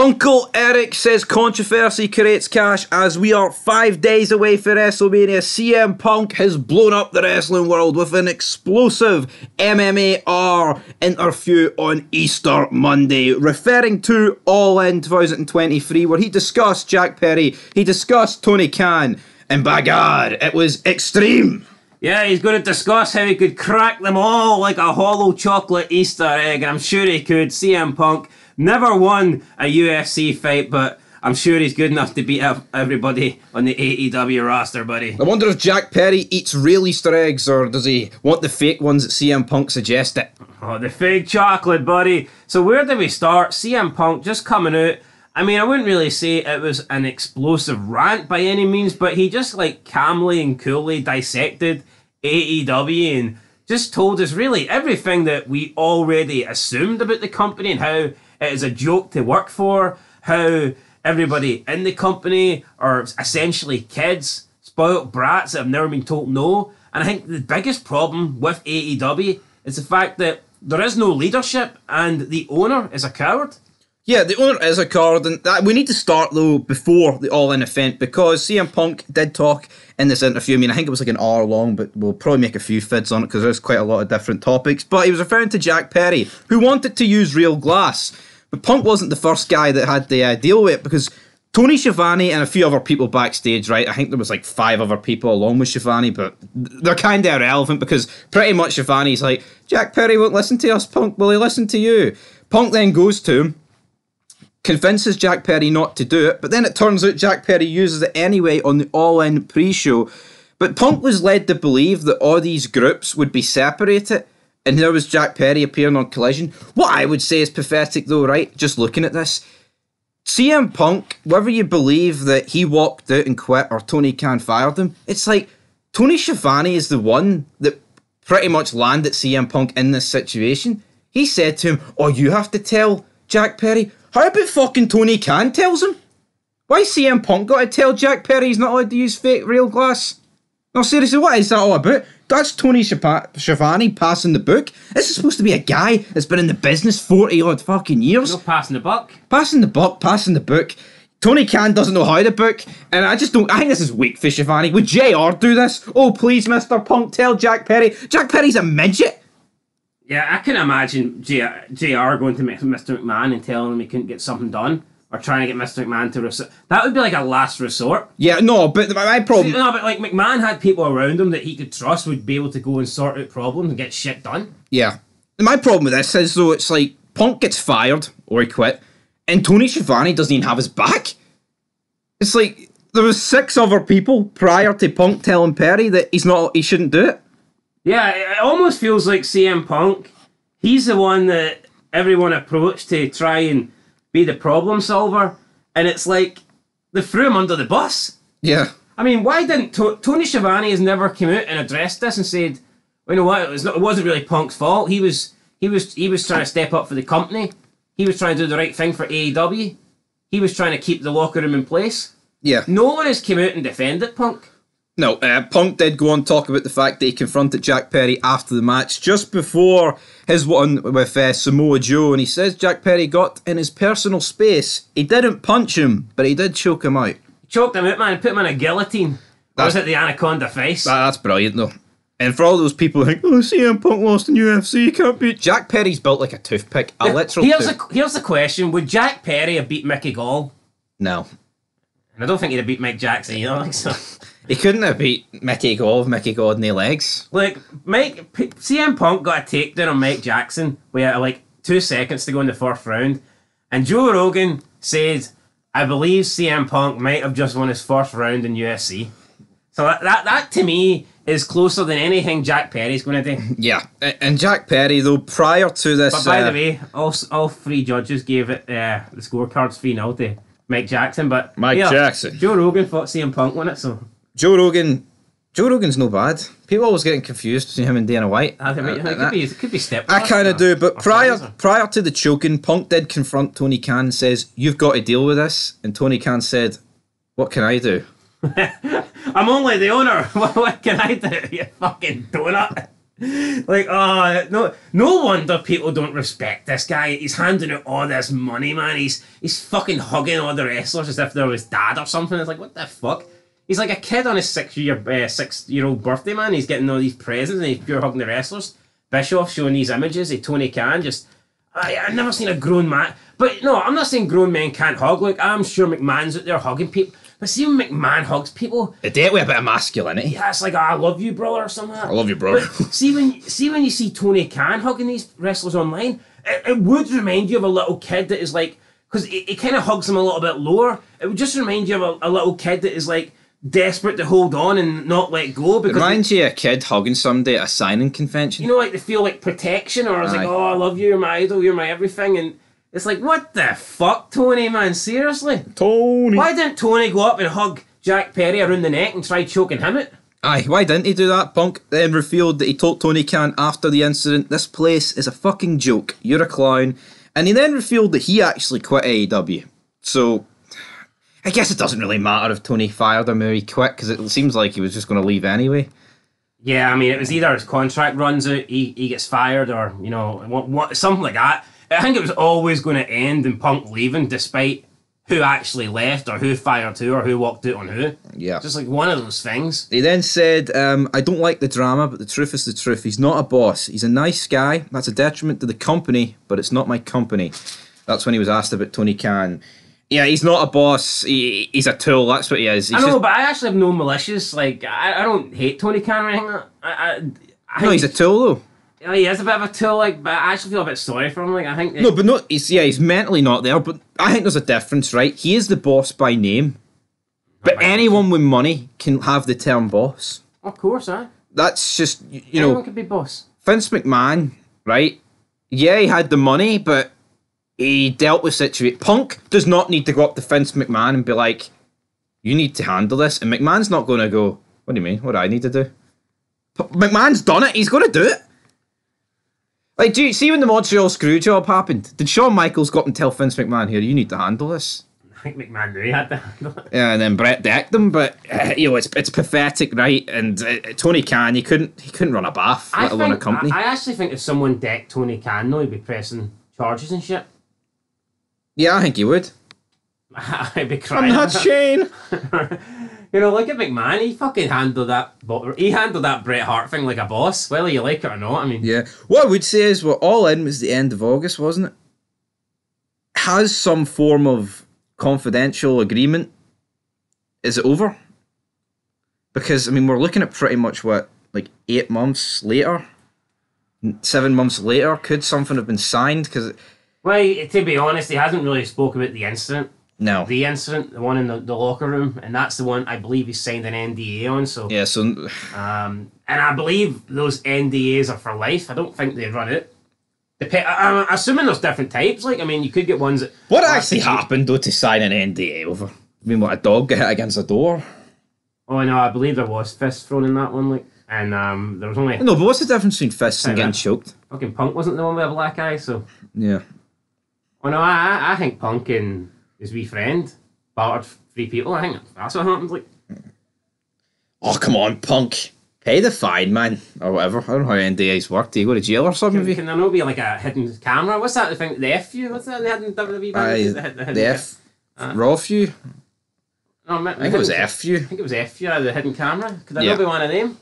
Uncle Eric says controversy creates cash. As we are 5 days away for WrestleMania, CM Punk has blown up the wrestling world with an explosive MMAR interview on Easter Monday, referring to All In 2023, where he discussed Jack Perry, he discussed Tony Khan, and by God, it was extreme. Yeah, he's going to discuss how he could crack them all like a hollow chocolate Easter egg, and I'm sure he could. CM Punk never won a UFC fight, but I'm sure he's good enough to beat up everybody on the AEW roster, buddy. I wonder if Jack Perry eats real Easter eggs, or does he want the fake ones that CM Punk suggested? Oh, the fake chocolate, buddy. So where do we start? CM Punk just coming out. I mean, I wouldn't really say it was an explosive rant by any means, but he just like calmly and coolly dissected AEW and just told us really everything that we already assumed about the company and how it is a joke to work for, how everybody in the company are essentially kids, spoiled brats that have never been told no. And I think the biggest problem with AEW is the fact that there is no leadership and the owner is a coward. Yeah, the owner is a coward, and we need to start though before the All In event, because CM Punk did talk in this interview. I mean, I think it was like an hour long, but we'll probably make a few fids on it because there's quite a lot of different topics. But he was referring to Jack Perry, who wanted to use real glass. But Punk wasn't the first guy that had the deal with it, because Tony Schiavone and a few other people backstage, right? I think there was like 5 other people along with Schiavone, but they're kind of irrelevant because pretty much Schiavone's like, Jack Perry won't listen to us, Punk. Will he listen to you? Punk then goes to him, convinces Jack Perry not to do it, but then it turns out Jack Perry uses it anyway on the All In pre-show. But Punk was led to believe that all these groups would be separated, and there was Jack Perry appearing on Collision. What I would say is pathetic though, right? Just looking at this. CM Punk, whether you believe that he walked out and quit or Tony Khan fired him, it's like Tony Schiavone is the one that pretty much landed CM Punk in this situation. He said to him, oh, you have to tell Jack Perry. How about fucking Tony Khan tells him? Why CM Punk got to tell Jack Perry he's not allowed to use fake real glass? No, seriously, what is that all about? That's Tony Schiavone passing the book. This is supposed to be a guy that's been in the business 40 odd fucking years. No passing the buck. Passing the buck, passing the book. Tony Khan doesn't know how to book, and I think this is weak for Schiavone. Would JR do this? Oh, please, Mr. Punk, tell Jack Perry. Jack Perry's a midget. Yeah, I can imagine JR going to Mr. McMahon and telling him he couldn't get something done, or trying to get Mr. McMahon to that would be like a last resort. Yeah, no, but my problem... No, but like McMahon had people around him that he could trust would be able to go and sort out problems and get shit done. Yeah. My problem with this is, though, it's like Punk gets fired, or he quit, and Tony Schiavone doesn't even have his back. It's like there was 6 other people prior to Punk telling Perry that he shouldn't do it. Yeah, it almost feels like CM Punk, he's the one that everyone approached to try and be the problem solver, and it's like they threw him under the bus. Yeah. I mean, why didn't Tony Schiavone has never come out and addressed this and said, well, you know what, it wasn't really Punk's fault. He was trying to step up for the company. He was trying to do the right thing for AEW. He was trying to keep the locker room in place. Yeah. No one has come out and defended Punk. No, Punk did go on to talk about the fact that he confronted Jack Perry after the match, just before his one with Samoa Joe, and he says Jack Perry got in his personal space. He didn't punch him, but he did choke him out. He choked him out, man, and put him in a guillotine. Or was it the Anaconda face? That's brilliant, though. And for all those people who think, oh, CM Punk lost in UFC, he can't beat... Jack Perry's built like a toothpick, a literal Here's the question, would Jack Perry have beat Mickey Gall? No. And I don't think he'd have beat Mike Jackson either, so... He couldn't have beat Mickey Gall if Mickey Gall had no legs. Like, CM Punk got a takedown on Mike Jackson with like 2 seconds to go in the 1st round, and Joe Rogan said, I believe CM Punk might have just won his 1st round in UFC. So that to me is closer than anything Jack Perry's going to do. Yeah, and Jack Perry, though, prior to this... But by the way, all 3 judges gave it the scorecards 3-0 to Mike Jackson, but... Jackson. Joe Rogan thought CM Punk won it, so... Joe Rogan's no bad. People always getting confused between him and Dana White. It could be step. I kind of do, but prior to the choking, Punk did confront Tony Khan and says, you've got to deal with this. And Tony Khan said, what can I do? I'm only the owner. What can I do, you fucking donut? Like, oh, no wonder people don't respect this guy. He's handing out all this money, man. He's fucking hugging all the wrestlers as if they're his dad or something. It's like, what the fuck? He's like a kid on his 6-year-old birthday, man. He's getting all these presents and he's pure hugging the wrestlers. Bischoff showing these images of Tony Khan just... I've never seen a grown man... But no, I'm not saying grown men can't hug. Like, I'm sure McMahon's out there hugging people. But see when McMahon hugs people... They do it with a bit of masculinity. Yeah, it's like, I love you, brother, or something like that. I love you, brother. But see when you see Tony Khan hugging these wrestlers online, it would remind you of a little kid that is like... Because he kind of hugs them a little bit lower. It would just remind you of a little kid that is like... desperate to hold on and not let go because it reminds you of a kid hugging somebody at a signing convention. You know, like they feel like protection, or it's like, oh, I love you, you're my idol, you're my everything, and it's like, what the fuck, Tony, man, seriously? Tony. Why didn't Tony go up and hug Jack Perry around the neck and try choking him out? Aye, why didn't he do that? Punk then revealed that he told Tony Khan after the incident, this place is a fucking joke, you're a clown, and he then revealed that he actually quit AEW. So I guess it doesn't really matter if Tony fired him or he quit, because it seems like he was just going to leave anyway. Yeah, I mean, it was either his contract runs out, he gets fired, or, you know, what something like that. I think it was always going to end in Punk leaving, despite who actually left, or who fired who, or who walked out on who. Yeah. Just like one of those things. He then said, I don't like the drama, but the truth is the truth. He's not a boss. He's a nice guy. That's a detriment to the company, but it's not my company. That's when he was asked about Tony Khan. Yeah, he's not a boss. He's a tool. That's what he is. I know, but I actually have no malicious. Like, I don't hate Tony Khan or anything. No, he's a tool, though. Yeah, he is a bit of a tool, like, but I actually feel a bit sorry for him. Like, I think... No, but no, he's mentally not there, but I think there's a difference, right? He is the boss by name, but anyone with money can have the term boss. Of course, That's just, you know... Anyone can be boss. Vince McMahon, right? Yeah, he had the money, but he dealt with situations. Punk does not need to go up to Vince McMahon and be like, you need to handle this. And McMahon's not going to go, what do you mean? What do I need to do? McMahon's done it. He's going to do it. Like, do you see when the Montreal Screwjob happened? Did Shawn Michaels go up and tell Vince McMahon, here, you need to handle this? I think McMahon knew he had to handle it. Yeah, and then Brett decked him, but you know, it's pathetic, right? And Tony Khan, he couldn't run a bath, let alone a company. I actually think if someone decked Tony Khan, though, he'd be pressing charges and shit. Yeah, I think he would. I'd be crying. I'm not Shane. You know, look at McMahon. He fucking handled that. He handled that Bret Hart thing like a boss, whether you like it or not. I mean, yeah. What I would say is, we're all in was the end of August, wasn't it? Has some form of confidential agreement. Is it over? Because I mean, we're looking at pretty much what, like 8 months later, 7 months later. Could something have been signed? Because, well, to be honest, he hasn't really spoke about the incident. No. The incident, the one in the locker room, and that's the one I believe he signed an NDA on. So yeah, so and I believe those NDAs are for life. I don't think they run out. I'm assuming there's different types. Like, I mean, you could get ones that... What actually happened, though, to sign an NDA over? I mean, what, a dog got hit against a door? Oh, no, I believe there was fists thrown in that one, like, and there was only... No, but what's the difference between fists and getting choked? Fucking Punk wasn't the one with a black eye, so... Yeah. Oh, no, I think Punk and his wee friend battered 3 people. I think that's what happened, like... Oh, come on, Punk. Pay the fine, man, or whatever. I don't know how NDAs work. Do you go to jail or something? Can there not be like a hidden camera? What's that thing? The F-view? What's that? They had in WWE back? The F... Raw view? No, I think it was F-view. I think it was F-view, the hidden camera. Could that not be one of them?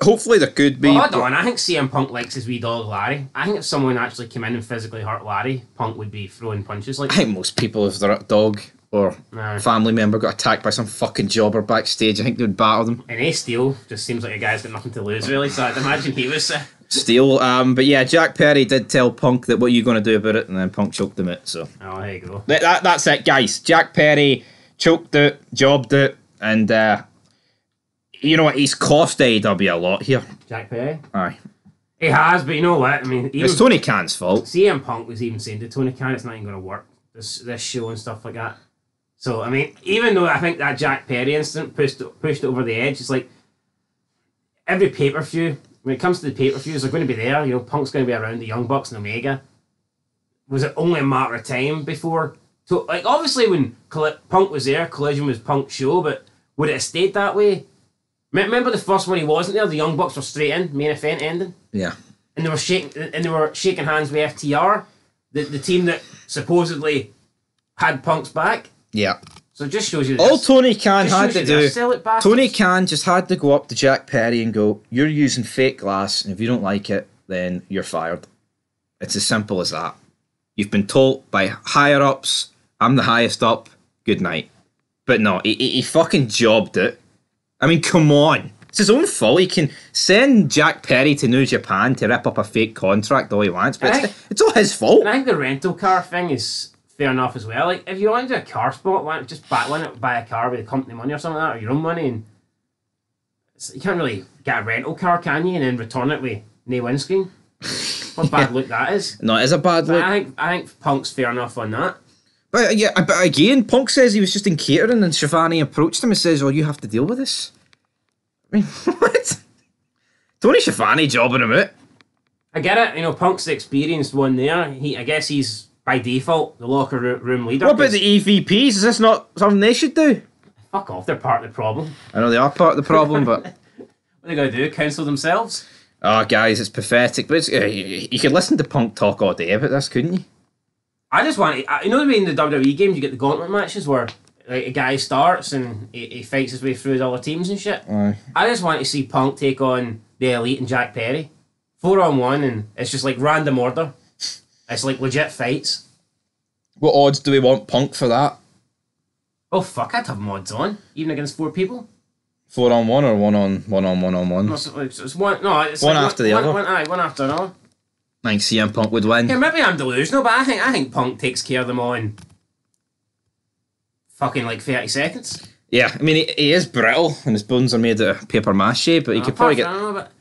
Hopefully there could be. Well, hold on, I think CM Punk likes his wee dog Larry. I think if someone actually came in and physically hurt Larry, Punk would be throwing punches like... I think most people, if their dog or family member got attacked by some fucking jobber backstage, I think they would batter them. And A Steel just seems like a guy's got nothing to lose, really, so I'd imagine he was... Steel, but yeah, Jack Perry did tell Punk that what are you going to do about it, and then Punk choked him out, so... Oh, there you go. That's it, guys. Jack Perry choked it, jobbed it, and you know what, he's cost AEW a lot here. Jack Perry? Aye. He has, but you know what, I mean... It's Tony Khan's fault. CM Punk was even saying to Tony Khan, it's not even going to work, this show and stuff like that. So, I mean, even though I think that Jack Perry incident pushed it over the edge, it's like every pay-per-view, when it comes to the pay-per-views, they're going to be there. You know, Punk's going to be around, the Young Bucks and Omega. Was it only a matter of time before... So, like, obviously when Punk was there, Collision was Punk's show, but would it have stayed that way Remember the first one he wasn't there? The Young Bucks were straight in, main event ending. Yeah. And they were shaking hands with FTR, the team that supposedly had Punk's back. Yeah. So it just shows you all Tony Khan had to do. Tony Tony Khan just had to go up to Jack Perry and go, "You're using fake glass, and if you don't like it, then you're fired." It's as simple as that. You've been told by higher ups, "I'm the highest up. Good night." But no, he fucking jobbed it. I mean, come on. It's his own fault. He can send Jack Perry to New Japan to rip up a fake contract all he wants, but it's all his fault. And I think the rental car thing is fair enough as well. Like, if you want to do a car spot, why not just buy a car with company money or something like that, or your own money, and you can't really get a rental car, can you, and then return it with no windscreen? What bad look that is. No, it is a bad look. I think Punk's fair enough on that. But again, Punk says he was just in catering, and Schiavone approached him and says, "Oh, you have to deal with this." I mean, what? Tony Schiavone jobbing him out. I get it. You know, Punk's the experienced one there. I guess he's by default the locker room leader. What about the EVPs? Is this not something they should do? Fuck off, they're part of the problem. I know they are part of the problem, but what are they going to do? Counsel themselves? Oh, guys, it's pathetic. But it's, you could listen to Punk talk all day about this, couldn't you? I just want to, you know, in the WWE games you get the gauntlet matches where like a guy starts and he fights his way through all the teams and shit. Aye. I just want to see Punk take on the Elite and Jack Perry 4-on-1, and it's just like random order. It's like legit fights. What odds do we want Punk for that? Oh fuck, I'd have mods on even against 4 people. 4-on-1 or one-on-one? No, it's one. No, it's one like after the other. One after another. I think CM Punk would win. Yeah, maybe I'm delusional, but I think Punk takes care of them all in fucking like 30 seconds. Yeah, I mean he is brittle and his bones are made out of paper mache, but he could probably get. I don't know, but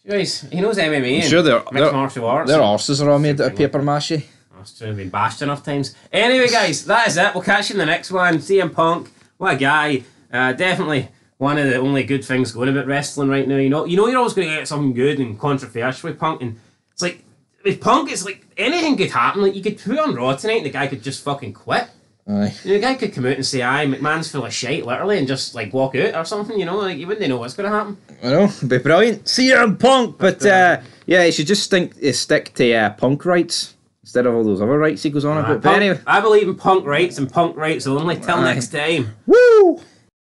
he knows MMA. I'm sure mixed martial arts. Their arses are all made out of paper mache. That's true. I've been bashed enough times. Anyway, guys, that is it. We'll catch you in the next one. CM Punk, what a guy! Definitely one of the only good things going about wrestling right now. You know, you're always going to get something good and controversial with Punk, and it's like with Punk, it's like anything could happen. Like you could put on Raw tonight, and the guy could just fucking quit. Aye. You know, the guy could come out and say, "Aye, McMahon's full of shite," literally, and just like walk out or something. You know, like you wouldn't know what's going to happen. I know, it'd be brilliant. CM Punk, but yeah, he should just stick to Punk rights instead of all those other rights he goes on about. But anyway, I believe in Punk rights and Punk rights only. Till next time. Woo!